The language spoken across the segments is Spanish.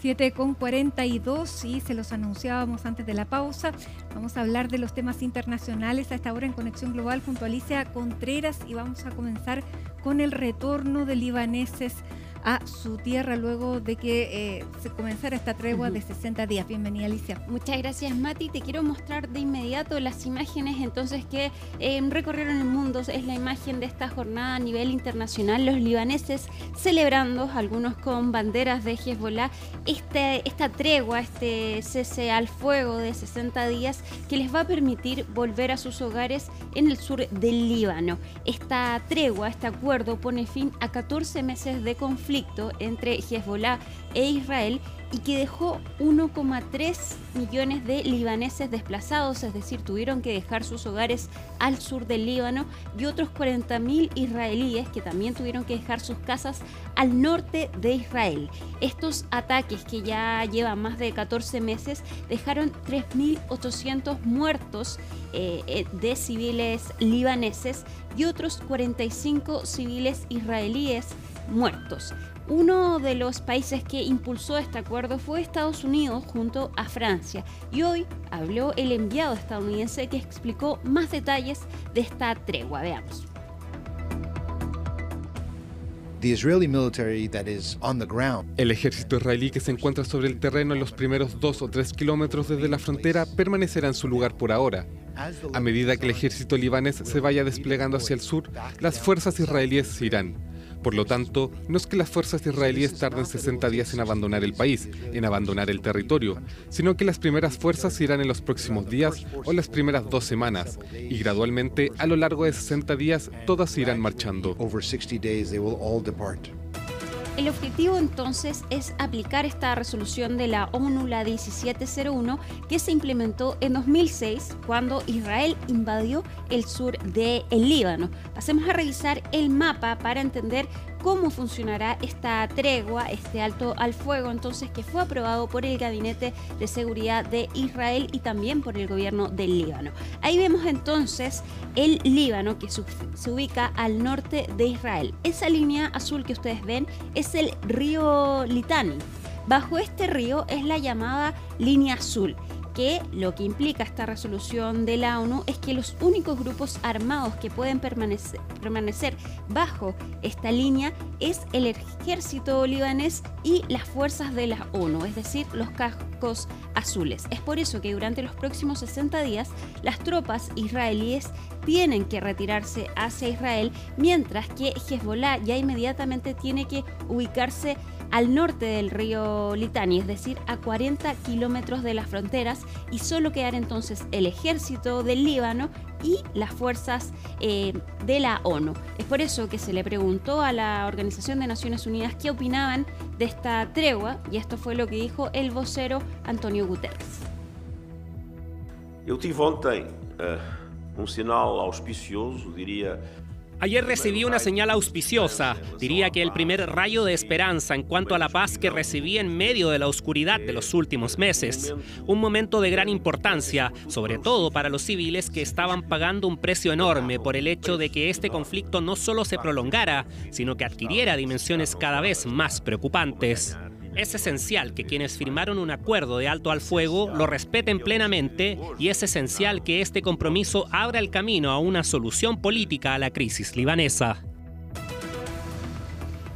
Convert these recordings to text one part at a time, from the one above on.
7:42 y se los anunciábamos antes de la pausa. Vamos a hablar de los temas internacionales a esta hora en Conexión Global junto a Alicia Contreras y vamos a comenzar con el retorno de libaneses a su tierra luego de que se comenzara esta tregua de 60 días. Bienvenida, Alicia. Muchas gracias, Mati. Te quiero mostrar de inmediato las imágenes entonces que recorrieron el mundo. Es la imagen de esta jornada a nivel internacional. Los libaneses celebrando, algunos con banderas de Hezbollah, esta tregua, este cese al fuego de 60 días que les va a permitir volver a sus hogares en el sur del Líbano. Esta tregua, este acuerdo, pone fin a 14 meses de conflicto entre Hezbollah e Israel y que dejó 1,3 millones de libaneses desplazados, es decir, tuvieron que dejar sus hogares al sur del Líbano, y otros 40.000 israelíes que también tuvieron que dejar sus casas al norte de Israel. Estos ataques, que ya llevan más de 14 meses, dejaron 3.800 muertos de civiles libaneses y otros 45 civiles israelíes muertos. Uno de los países que impulsó este acuerdo fue Estados Unidos junto a Francia, y hoy habló el enviado estadounidense que explicó más detalles de esta tregua. Veamos. El ejército israelí que se encuentra sobre el terreno en los primeros 2 o 3 kilómetros desde la frontera permanecerá en su lugar por ahora. A medida que el ejército libanés se vaya desplegando hacia el sur, las fuerzas israelíes se irán. Por lo tanto, no es que las fuerzas israelíes tarden 60 días en abandonar el país, en abandonar el territorio, sino que las primeras fuerzas se irán en los próximos días o las primeras 2 semanas, y gradualmente, a lo largo de 60 días, todas se irán marchando. El objetivo entonces es aplicar esta resolución de la ONU, la 1701, que se implementó en 2006 cuando Israel invadió el sur del Líbano. Pasemos a revisar el mapa para entender cómo funcionará esta tregua, este alto al fuego, entonces, que fue aprobado por el Gabinete de Seguridad de Israel y también por el gobierno del Líbano. Ahí vemos entonces el Líbano, que se ubica al norte de Israel. Esa línea azul que ustedes ven es el río Litani. Bajo este río es la llamada línea azul, que lo que implica esta resolución de la ONU es que los únicos grupos armados que pueden permanecer bajo esta línea es el ejército libanés y las fuerzas de la ONU, es decir, los cascos azules. Es por eso que durante los próximos 60 días las tropas israelíes tienen que retirarse hacia Israel, mientras que Hezbollah ya inmediatamente tiene que ubicarse al norte del río Litani, es decir, a 40 kilómetros de las fronteras, y solo quedar entonces el ejército del Líbano y las fuerzas de la ONU. Es por eso que se le preguntó a la Organización de Naciones Unidas qué opinaban de esta tregua, y esto fue lo que dijo el vocero Antonio Guterres. Eu tive ontem sinal auspicioso, diría. Ayer recibí una señal auspiciosa, diría que el primer rayo de esperanza en cuanto a la paz que recibí en medio de la oscuridad de los últimos meses. Un momento de gran importancia, sobre todo para los civiles que estaban pagando un precio enorme por el hecho de que este conflicto no solo se prolongara, sino que adquiriera dimensiones cada vez más preocupantes. Es esencial que quienes firmaron un acuerdo de alto al fuego lo respeten plenamente, y es esencial que este compromiso abra el camino a una solución política a la crisis libanesa.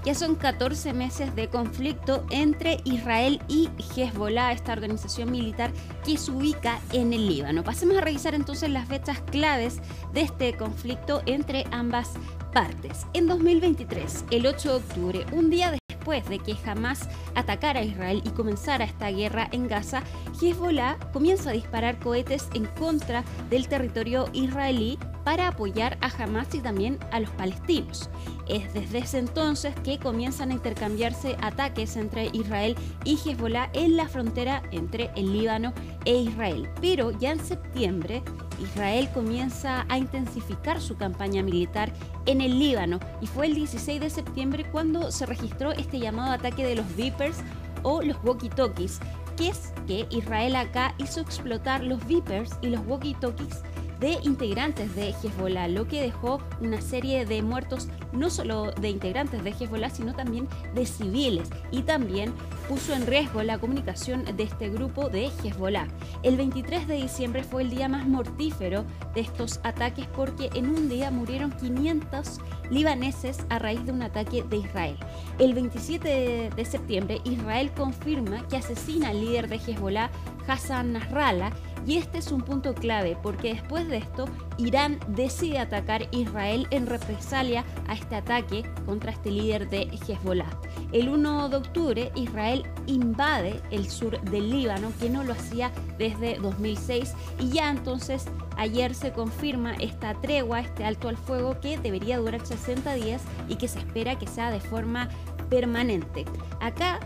Ya son 14 meses de conflicto entre Israel y Hezbollah, esta organización militar que se ubica en el Líbano. Pasemos a revisar entonces las fechas claves de este conflicto entre ambas partes. En 2023, el 8 de octubre, un día después de que Hamás atacara a Israel y comenzara esta guerra en Gaza, Hezbollah comienza a disparar cohetes en contra del territorio israelí para apoyar a Hamás y también a los palestinos. Es desde ese entonces que comienzan a intercambiarse ataques entre Israel y Hezbollah en la frontera entre el Líbano e Israel. Pero ya en septiembre, Israel comienza a intensificar su campaña militar en el Líbano, y fue el 16 de septiembre cuando se registró este llamado ataque de los Vipers o los walkie-talkies, que es que Israel acá hizo explotar los Vipers y los walkie-talkies de integrantes de Hezbollah, lo que dejó una serie de muertos no solo de integrantes de Hezbollah, sino también de civiles, y también puso en riesgo la comunicación de este grupo de Hezbollah. El 23 de diciembre fue el día más mortífero de estos ataques porque en un día murieron 500 libaneses a raíz de un ataque de Israel. El 27 de septiembre, Israel confirma que asesina al líder de Hezbollah, Hassan Nasrallah, y este es un punto clave porque después de esto, Irán decide atacar Israel en represalia a este ataque contra este líder de Hezbollah. El 1 de octubre, Israel invade el sur del Líbano, que no lo hacía desde 2006, y ya entonces ayer se confirma esta tregua, este alto al fuego que debería durar 60 días y que se espera que sea de forma permanente. Acá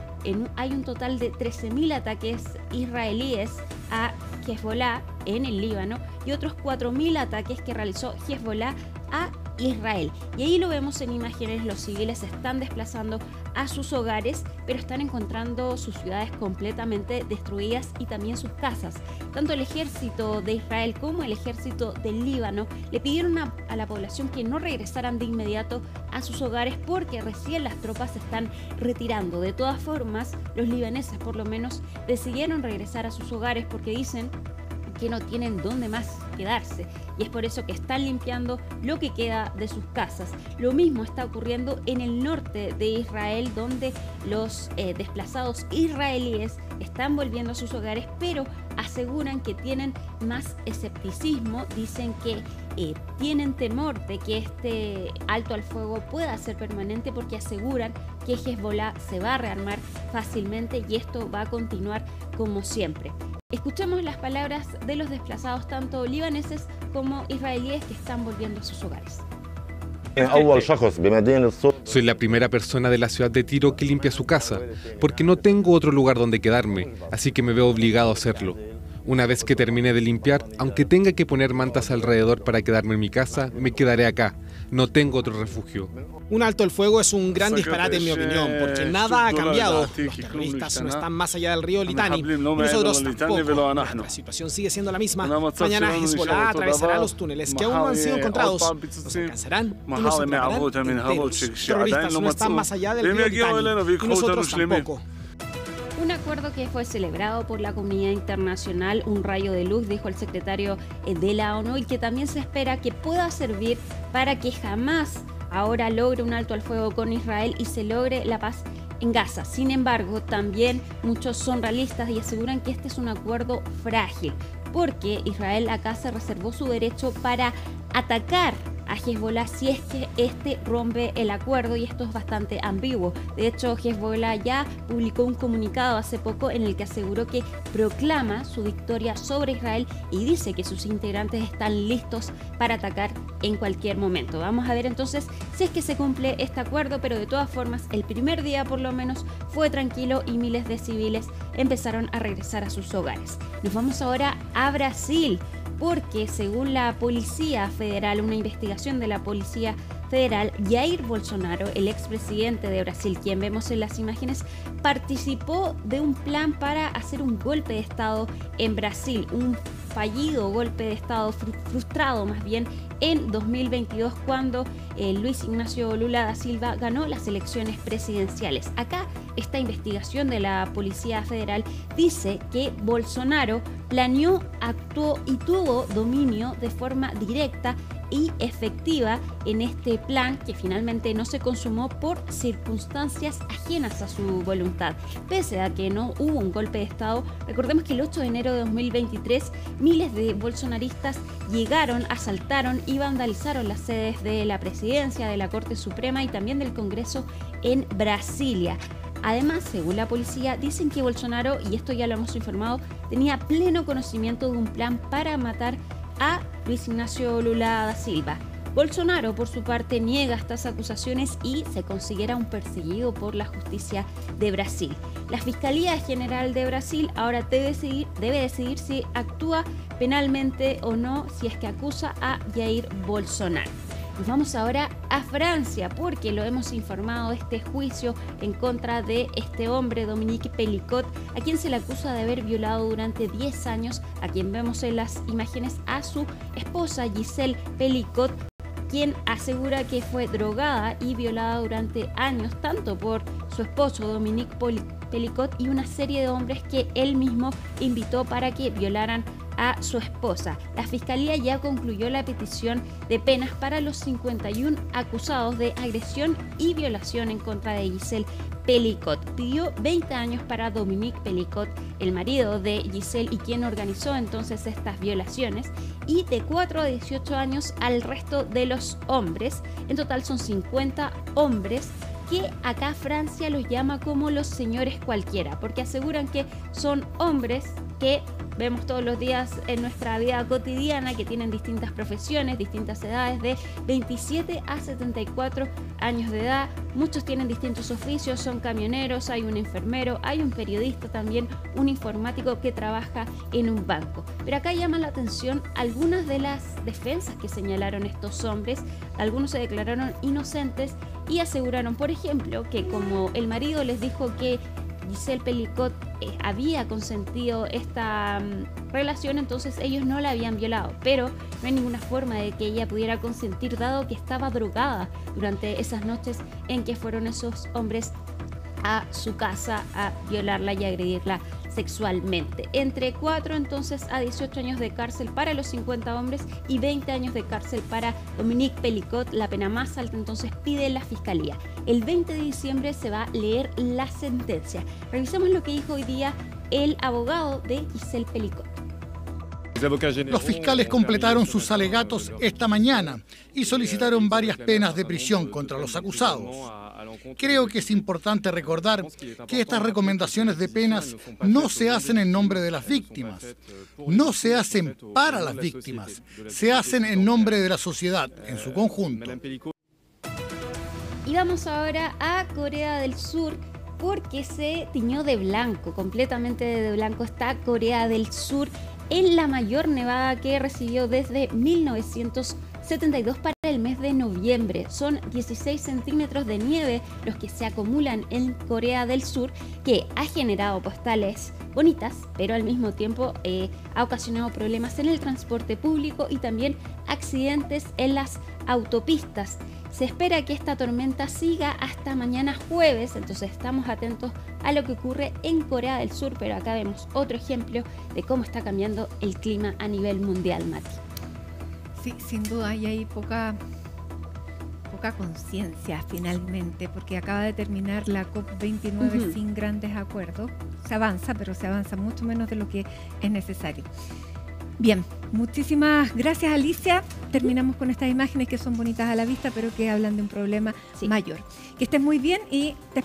hay un total de 13.000 ataques israelíes a Hezbollah en el Líbano y otros 4.000 ataques que realizó Hezbollah a Israel. Y ahí lo vemos en imágenes, los civiles se están desplazando a sus hogares, pero están encontrando sus ciudades completamente destruidas y también sus casas. Tanto el ejército de Israel como el ejército del Líbano le pidieron a la población que no regresaran de inmediato a sus hogares porque recién las tropas se están retirando. De todas formas, los libaneses por lo menos decidieron regresar a sus hogares porque dicen que no tienen dónde más quedarse y es por eso que están limpiando lo que queda de sus casas. Lo mismo está ocurriendo en el norte de Israel, donde los desplazados israelíes están volviendo a sus hogares, pero aseguran que tienen más escepticismo, dicen que tienen temor de que este alto al fuego pueda ser permanente porque aseguran que Hezbollah se va a rearmar fácilmente y esto va a continuar como siempre. Escuchemos las palabras de los desplazados tanto libaneses como israelíes que están volviendo a sus hogares. Soy la primera persona de la ciudad de Tiro que limpia su casa, porque no tengo otro lugar donde quedarme, así que me veo obligado a hacerlo. Una vez que termine de limpiar, aunque tenga que poner mantas alrededor para quedarme en mi casa, me quedaré acá. No tengo otro refugio. Un alto el fuego es un gran disparate en mi opinión, porque nada ha cambiado. Los terroristas no están más allá del río Litani y nosotros tampoco. La situación sigue siendo la misma. Mañana Hezbollah atravesará los túneles que aún no han sido encontrados. Nos alcanzarán y nos entregarán enteros. Los terroristas no están más allá del río Litani y nosotros tampoco. Un acuerdo que fue celebrado por la comunidad internacional, un rayo de luz, dijo el secretario de la ONU, y que también se espera que pueda servir para que jamás ahora logre un alto al fuego con Israel y se logre la paz en Gaza. Sin embargo, también muchos son realistas y aseguran que este es un acuerdo frágil, porque Israel acá se reservó su derecho para atacar a Hezbollah si es que este rompe el acuerdo, y esto es bastante ambiguo. De hecho, Hezbollah ya publicó un comunicado hace poco en el que aseguró que proclama su victoria sobre Israel y dice que sus integrantes están listos para atacar en cualquier momento. Vamos a ver entonces si es que se cumple este acuerdo, pero de todas formas el primer día por lo menos fue tranquilo y miles de civiles empezaron a regresar a sus hogares. Nos vamos ahora a Brasil, porque según la Policía Federal, una investigación de la Policía Federal, Jair Bolsonaro, el expresidente de Brasil, quien vemos en las imágenes, participó de un plan para hacer un golpe de Estado en Brasil, un fallido golpe de Estado, frustrado más bien, en 2022 cuando Luis Ignacio Lula da Silva ganó las elecciones presidenciales. Acá esta investigación de la Policía Federal dice que Bolsonaro planeó, actuó y tuvo dominio de forma directa y efectiva en este plan que finalmente no se consumó por circunstancias ajenas a su voluntad. Pese a que no hubo un golpe de Estado, recordemos que el 8 de enero de 2023 miles de bolsonaristas llegaron, asaltaron y vandalizaron las sedes de la presidencia, de la Corte Suprema y también del Congreso en Brasilia. Además, según la policía, dicen que Bolsonaro, y esto ya lo hemos informado, tenía pleno conocimiento de un plan para matar a Luis Ignacio Lula da Silva. Bolsonaro, por su parte, niega estas acusaciones y se considera un perseguido por la justicia de Brasil. La Fiscalía General de Brasil ahora debe decidir si actúa penalmente o no, si es que acusa a Jair Bolsonaro. Nos vamos ahora a Francia porque lo hemos informado, este juicio en contra de este hombre, Dominique Pelicot, a quien se le acusa de haber violado durante 10 años, a quien vemos en las imágenes, a su esposa Giselle Pelicot, quien asegura que fue drogada y violada durante años tanto por su esposo Dominique Pelicot y una serie de hombres que él mismo invitó para que violaran a su esposa. La Fiscalía ya concluyó la petición de penas para los 51 acusados de agresión y violación en contra de Giselle Pelicot. Pidió 20 años para Dominique Pelicot, el marido de Giselle y quien organizó entonces estas violaciones, y de 4 a 18 años al resto de los hombres. En total son 50 hombres que acá Francia los llama como los señores cualquiera, porque aseguran que son hombres que vemos todos los días en nuestra vida cotidiana, que tienen distintas profesiones, distintas edades, de 27 a 74 años de edad. Muchos tienen distintos oficios, son camioneros, hay un enfermero, hay un periodista también, un informático que trabaja en un banco. Pero acá llama la atención algunas de las defensas que señalaron estos hombres. Algunos se declararon inocentes y aseguraron, por ejemplo, que como el marido les dijo que Giselle Pelicot había consentido esta relación, entonces ellos no la habían violado, pero no hay ninguna forma de que ella pudiera consentir dado que estaba drogada durante esas noches en que fueron esos hombres a su casa a violarla y agredirla sexualmente. Entre 4 entonces a 18 años de cárcel para los 50 hombres y 20 años de cárcel para Dominique Pelicot, la pena más alta entonces pide la Fiscalía. El 20 de diciembre se va a leer la sentencia. Revisemos lo que dijo hoy día el abogado de Giselle Pelicot. Los fiscales completaron sus alegatos esta mañana y solicitaron varias penas de prisión contra los acusados. Creo que es importante recordar que estas recomendaciones de penas no se hacen en nombre de las víctimas, no se hacen para las víctimas, se hacen en nombre de la sociedad en su conjunto. Y vamos ahora a Corea del Sur, porque se tiñó de blanco, completamente de blanco está Corea del Sur en la mayor nevada que recibió desde 1972 para el mes de noviembre. Son 16 centímetros de nieve los que se acumulan en Corea del Sur, que ha generado postales bonitas, pero al mismo tiempo ha ocasionado problemas en el transporte público y también accidentes en las autopistas. Se espera que esta tormenta siga hasta mañana jueves, entonces estamos atentos a lo que ocurre en Corea del Sur, pero acá vemos otro ejemplo de cómo está cambiando el clima a nivel mundial, Mati. Sí, sin duda hay poca conciencia finalmente, porque acaba de terminar la COP29 sin grandes acuerdos. Se avanza, pero se avanza mucho menos de lo que es necesario. Bien, muchísimas gracias, Alicia. Terminamos con estas imágenes que son bonitas a la vista, pero que hablan de un problema mayor. Que estés muy bien y te